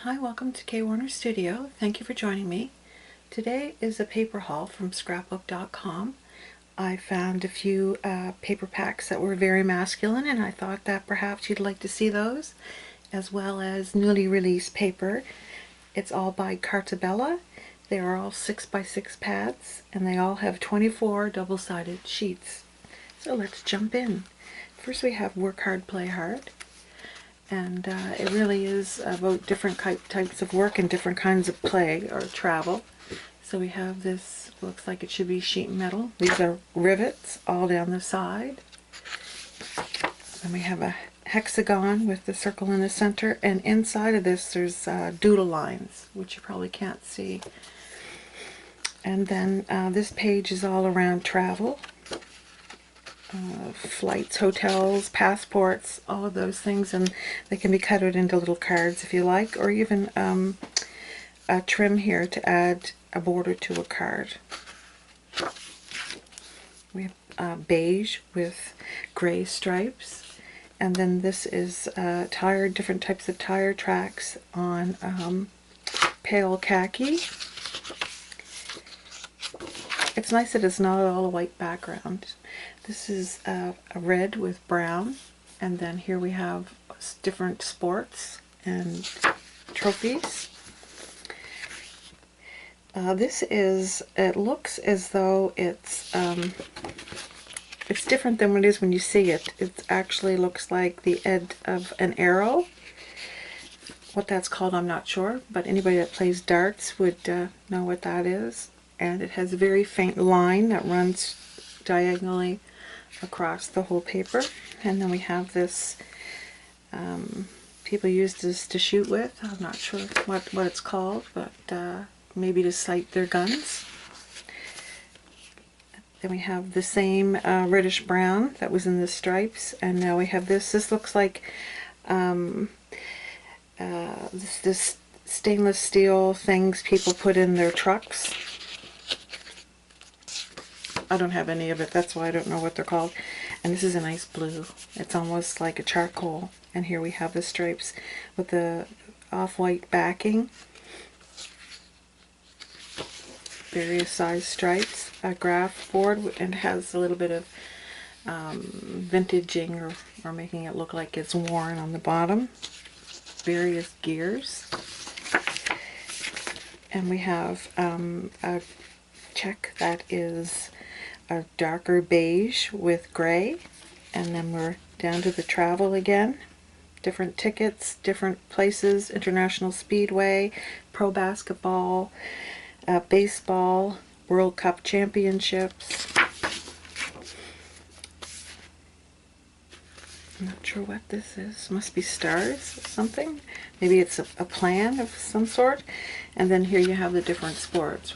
Hi, welcome to Kay Warner Studio. Thank you for joining me. Today is a paper haul from scrapbook.com. I found a few paper packs that were very masculine, and I thought that perhaps you'd like to see those, as well as newly released paper. It's all by Carta. They are all 6x6 pads, and they all have 24 double-sided sheets. So let's jump in. First we have Work Hard, Play Hard. And it really is about different types of work and different kinds of play or travel. So we have this, looks like it should be sheet metal. These are rivets all down the side. And we have a hexagon with the circle in the center, and inside of this there's doodle lines, which you probably can't see. And then this page is all around travel. Flights, hotels, passports, all of those things, and they can be cut out into little cards if you like, or even a trim here to add a border to a card. We have beige with gray stripes, and then this is different types of tire tracks on pale khaki. It's nice that it's not all a white background. This is a red with brown, and then here we have different sports and trophies. It looks as though it's different than what it is when you see it. It actually looks like the end of an arrow. What that's called, I'm not sure, but anybody that plays darts would know what that is. And it has a very faint line that runs diagonally across the whole paper. And then we have this, people use this to shoot with. I'm not sure what it's called, but maybe to sight their guns. Then we have the same reddish brown that was in the stripes, and now we have this. This looks like this stainless steel things people put in their trucks. I don't have any of it, that's why I don't know what they're called. And this is a nice blue. It's almost like a charcoal. And here we have the stripes with the off-white backing. Various size stripes. A graph board, and has a little bit of vintaging or making it look like it's worn on the bottom. Various gears. And we have a check that is a darker beige with gray, and then we're down to the travel again. Different tickets, different places: International Speedway, Pro Basketball, Baseball, World Cup Championships. I'm not sure what this is. Must be stars or something. Maybe it's a plan of some sort. And then here you have the different sports.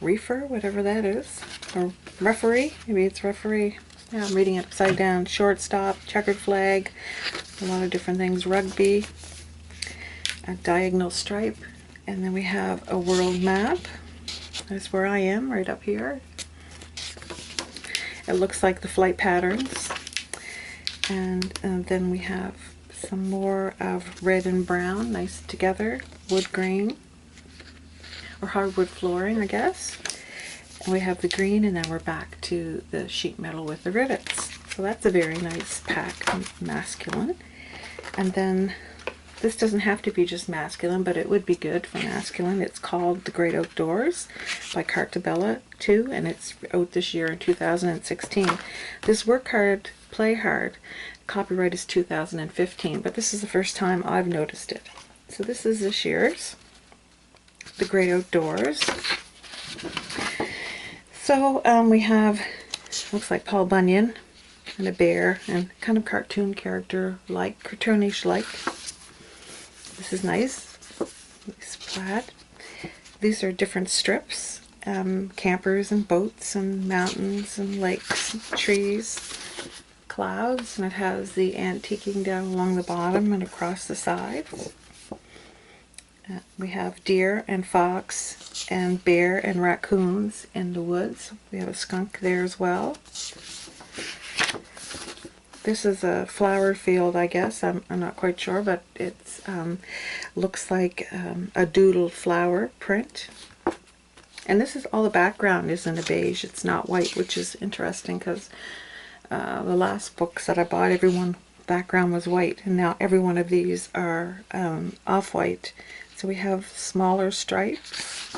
Reefer, whatever that is, or referee, maybe it's referee. Yeah, I'm reading it upside down. Shortstop, checkered flag, a lot of different things. Rugby, a diagonal stripe, and then we have a world map. That's where I am, right up here. It looks like the flight patterns, and then we have some more of red and brown, nice together. Wood grain, or hardwood flooring, I guess. And we have the green, and then we're back to the sheet metal with the rivets. So that's a very nice pack, masculine. And then this doesn't have to be just masculine, but it would be good for masculine. It's called The Great Outdoors by Carta too, and it's out this year in 2016. This Work Hard, Play Hard copyright is 2015, but this is the first time I've noticed it. So this is this year's The Great Outdoors. So we have, looks like Paul Bunyan and a bear, and kind of cartoon character like, cartoonish like. This is nice. Nice plaid. These are different strips. Campers and boats and mountains and lakes, and trees, clouds, and it has the antiquing down along the bottom and across the sides. We have deer and fox and bear and raccoons in the woods. We have a skunk there as well. This is a flower field, I guess. I'm not quite sure, but it's looks like a doodle flower print. And this is all the background is in a beige. It's not white, which is interesting because the last books that I bought, everyone background was white, and now every one of these are off-white. So we have smaller stripes,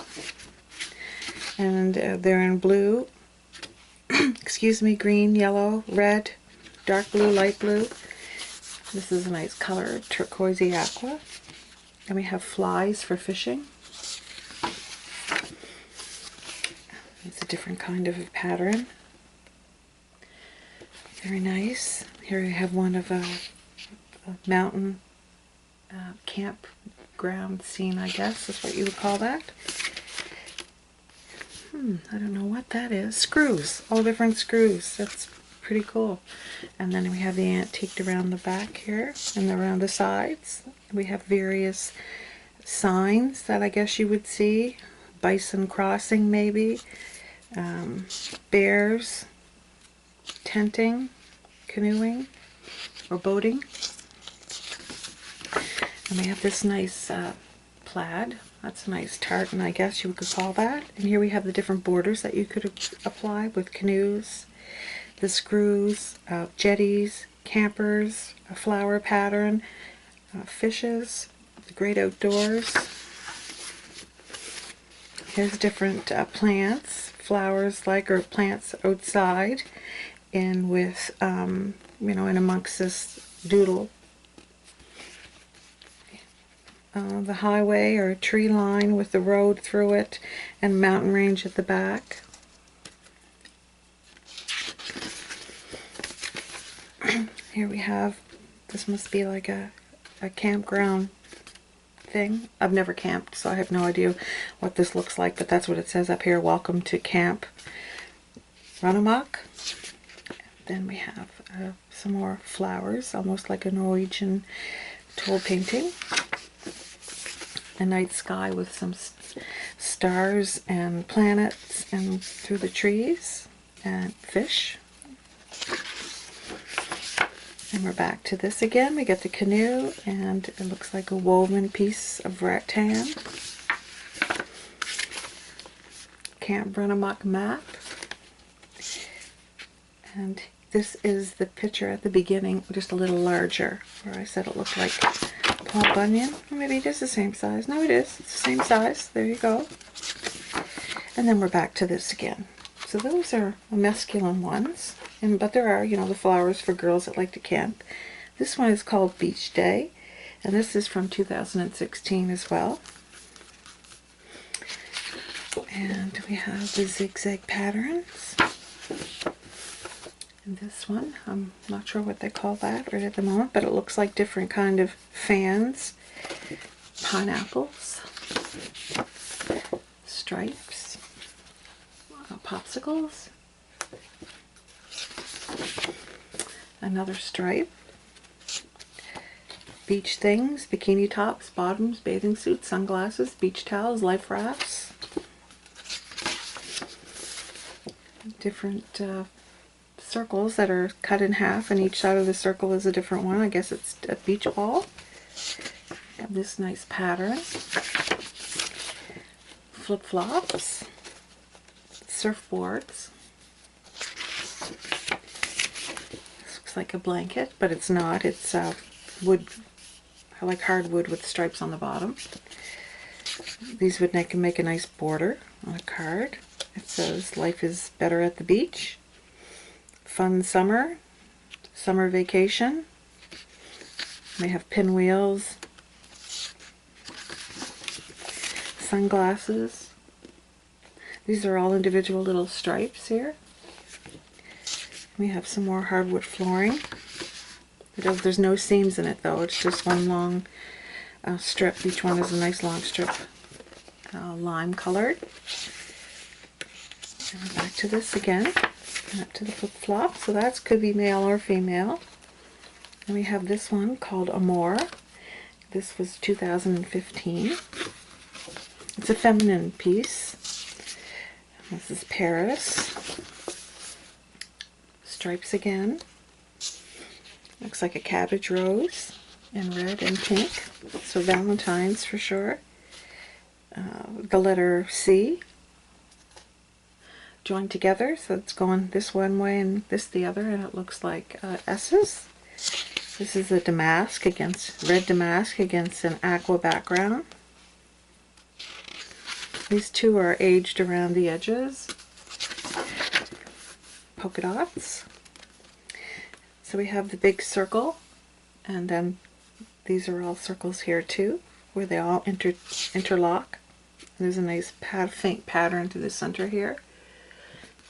and they're in blue, excuse me, green, yellow, red, dark blue, light blue. This is a nice color, turquoisey aqua. And we have flies for fishing. It's a different kind of pattern. Very nice. Here we have one of a mountain campground scene, I guess is what you would call that. I don't know what that is. Screws. All different screws. That's pretty cool. And then we have the antiqued around the back here and around the sides. We have various signs that I guess you would see. Bison crossing, maybe. Bears. Tenting. Canoeing. Or boating. And we have this nice plaid. That's a nice tartan, I guess you could call that. And here we have the different borders that you could apply with canoes, the screws, jetties, campers, a flower pattern, fishes, the great outdoors. Here's different plants, flowers like, or plants outside, and with, you know, and amongst this doodle. The highway or tree line with the road through it and mountain range at the back. Here we have, this must be like a campground thing. I've never camped, so I have no idea what this looks like, but that's what it says up here. Welcome to Camp Runamuck. Then we have some more flowers, almost like a Norwegian tool painting. A night sky with some stars and planets and through the trees and fish. And we're back to this again. We get the canoe, and it looks like a woven piece of rattan. Camp Runamuck map. And this is the picture at the beginning, just a little larger, where I said it looked like Paul Bunyan. Or maybe it is the same size. No, it is. It's the same size. There you go. And then we're back to this again. So those are masculine ones. But there are, you know, the flowers for girls that like to camp. This one is called Beach Day. And this is from 2016 as well. And we have the zigzag patterns. And this one, I'm not sure what they call that right at the moment, but it looks like different kind of fans, pineapples, stripes, popsicles, another stripe, beach things, bikini tops, bottoms, bathing suits, sunglasses, beach towels, life rafts, different circles that are cut in half, and each side of the circle is a different one. I guess it's a beach ball. Have this nice pattern. Flip-flops. Surfboards. This looks like a blanket, but it's not. It's wood. I like hardwood with stripes on the bottom. These would make a nice border on a card. It says, "Life is better at the beach." Fun summer, summer vacation. They have pinwheels, sunglasses. These are all individual little stripes here. We have some more hardwood flooring. There's no seams in it though, it's just one long strip. Each one is a nice long strip, lime colored. And we're back to this again. Up to the flip-flop, so that could be male or female. And we have this one called Amour. This was 2015. It's a feminine piece. This is Paris. Stripes again. looks like a cabbage rose in red and pink. So Valentine's for sure. The letter C joined together, so it's going this one way and this the other, and it looks like S's. This is a damask against red damask against an aqua background. These two are aged around the edges. Polka dots. So we have the big circle, and then these are all circles here too, where they all interlock. There's a nice faint pattern to the center here.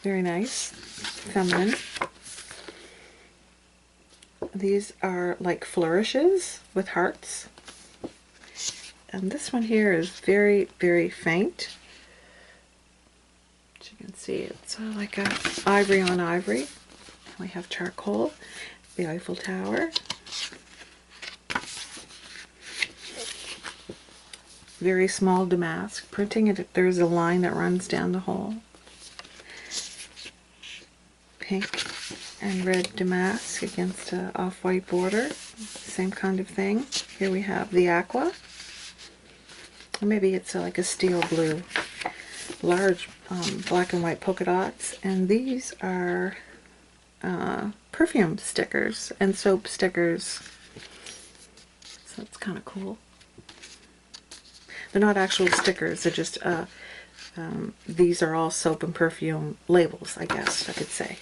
Very nice, feminine. These are like flourishes with hearts. And this one here is very, very faint. As you can see, it's like a ivory on ivory. We have charcoal, the Eiffel Tower. Very small damask printing, and there's a line that runs down the whole. Pink and red damask against an off-white border. Same kind of thing. Here we have the aqua. Or maybe it's like a steel blue. Large black and white polka dots. And these are perfume stickers and soap stickers. So that's kind of cool. They're not actual stickers, they're just, these are all soap and perfume labels, I guess I could say.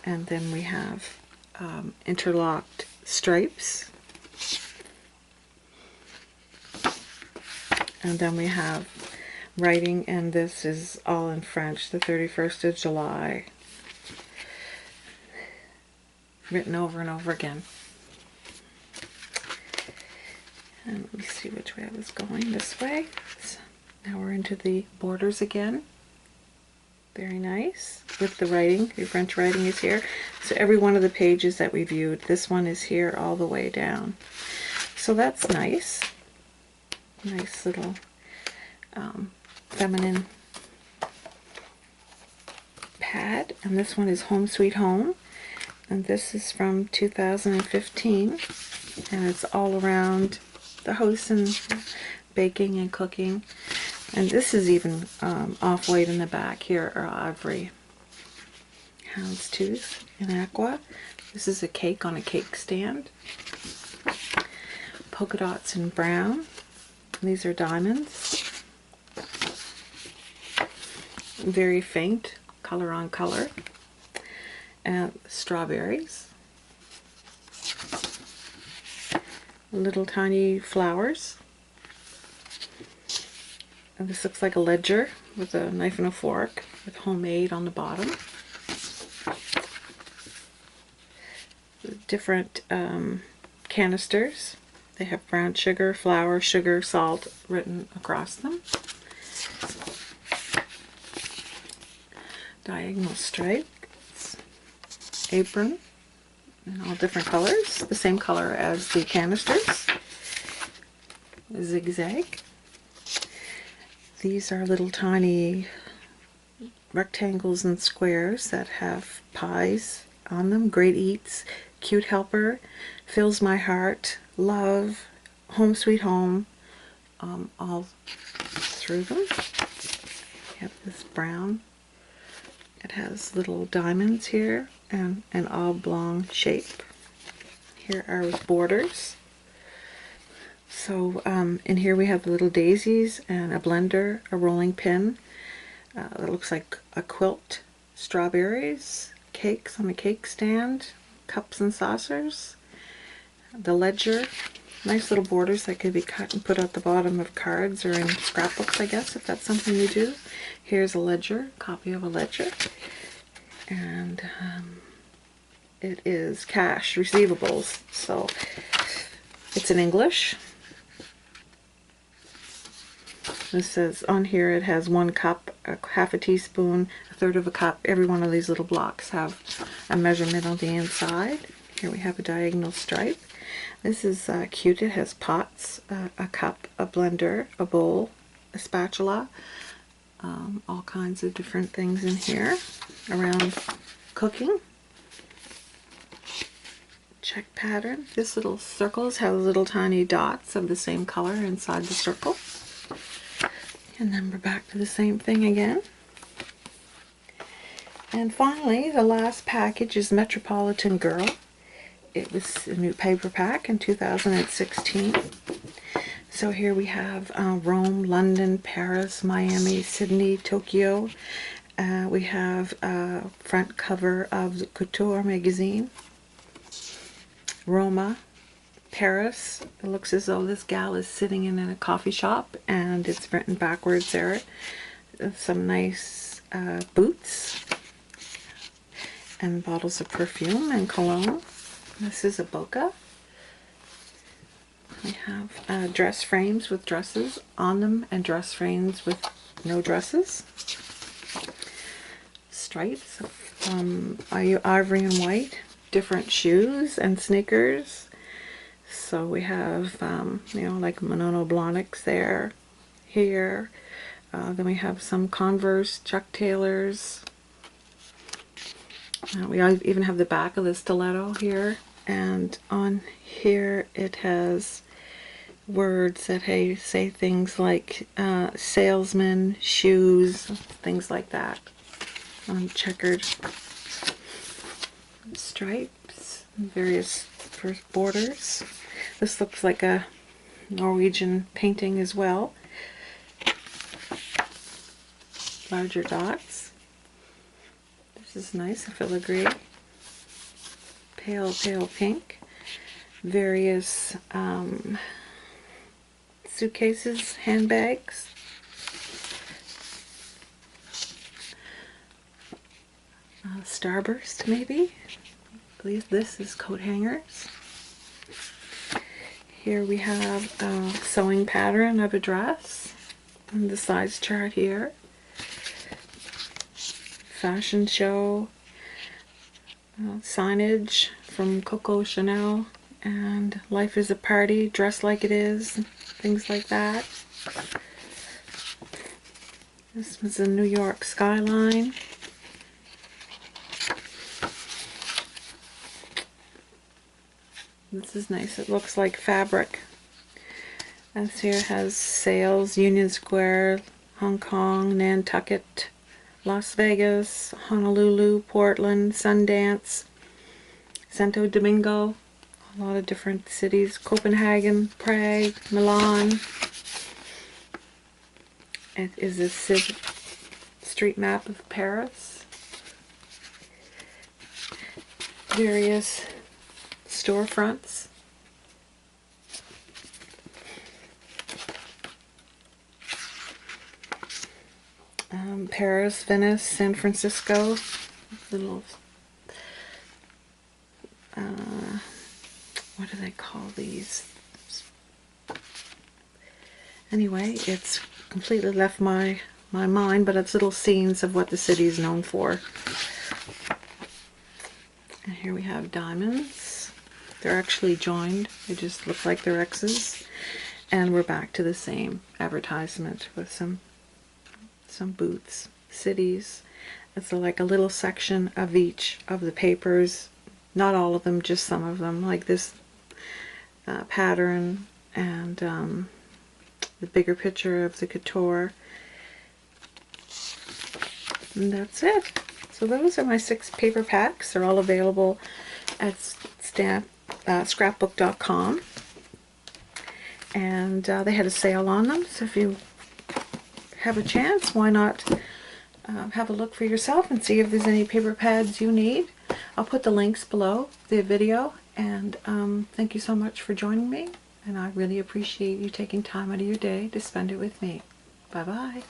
And then we have interlocked stripes. And then we have writing, and this is all in French, the 31st of July. Written over and over again. And let me see which way I was going. This way. So now we're into the borders again. Very nice. With the writing. The French writing is here. So every one of the pages that we viewed, this one is here all the way down. So that's nice. Nice little feminine pad. And this one is Home Sweet Home. And this is from 2015. And it's all around the house and baking and cooking. And this is even off-white in the back here, or ivory. Houndstooth in aqua. This is a cake on a cake stand. Polka dots in brown. These are diamonds. Very faint, color on color. And strawberries. Little tiny flowers. And this looks like a ledger with a knife and a fork with homemade on the bottom. Different canisters. They have brown sugar, flour, sugar, salt written across them. Diagonal stripes. Apron. In all different colors, the same color as the canisters. Zigzag. These are little tiny rectangles and squares that have pies on them. Great Eats, Cute Helper, Fills My Heart, Love, Home Sweet Home, all through them. We have this brown. It has little diamonds here and an oblong shape. Here are borders. So in here we have little daisies and a blender, a rolling pin that looks like a quilt, strawberries, cakes on a cake stand, cups and saucers, the ledger, nice little borders that could be cut and put at the bottom of cards or in scrapbooks, I guess, if that's something you do. Here's a ledger, copy of a ledger. And it is cash receivables, so it's in English. This says on here it has 1 cup, half a teaspoon, 1/3 of a cup. Every one of these little blocks have a measurement on the inside. Here we have a diagonal stripe. This is cute. It has pots, a cup, a blender, a bowl, a spatula, all kinds of different things in here around cooking. check pattern. This little circles have little tiny dots of the same color inside the circle. And then we're back to the same thing again. And finally, the last package is Metropolitan Girl. It was a new paper pack in 2016. So here we have Rome, London, Paris, Miami, Sydney, Tokyo. We have a front cover of the Couture magazine. Roma, Paris. It looks as though this gal is sitting in a coffee shop, and it's written backwards there. Some nice boots and bottles of perfume and cologne. This is a bokeh. We have dress frames with dresses on them and dress frames with no dresses. Stripes, ivory and white. Different shoes and sneakers. So we have, you know, like Monono Blahniks there, here. Then we have some Converse, Chuck Taylors. We even have the back of the stiletto here. And on here it has words that say things like salesman, shoes, things like that. On checkered stripes, various borders. This looks like a Norwegian painting as well. Larger dots. This is nice, a filigree. Pale pink. Various suitcases, handbags. Starburst, maybe. I believe this is coat hangers. Here we have a sewing pattern of a dress and the size chart here. Fashion show, signage from Coco Chanel, and Life is a Party, Dress Like It Is, things like that. This was a New York skyline. This is nice. It looks like fabric. This here has sales, Union Square, Hong Kong, Nantucket, Las Vegas, Honolulu, Portland, Sundance, Santo Domingo, a lot of different cities, Copenhagen, Prague, Milan. It is a street map of Paris. Various storefronts. Paris, Venice, San Francisco. Little, what do they call these? Anyway, it's completely left my mind, but it's little scenes of what the city is known for. And here we have diamonds. They're actually joined. They just look like they're X's. And we're back to the same advertisement with some booths, cities. It's like a little section of each of the papers. Not all of them, just some of them. Like this pattern and the bigger picture of the Couture. And that's it. So those are my 6 paper packs. They're all available at scrapbook.com. And they had a sale on them, so if you have a chance, why not have a look for yourself and see if there's any paper pads you need. I'll put the links below the video, and thank you so much for joining me, and I really appreciate you taking time out of your day to spend it with me. Bye bye.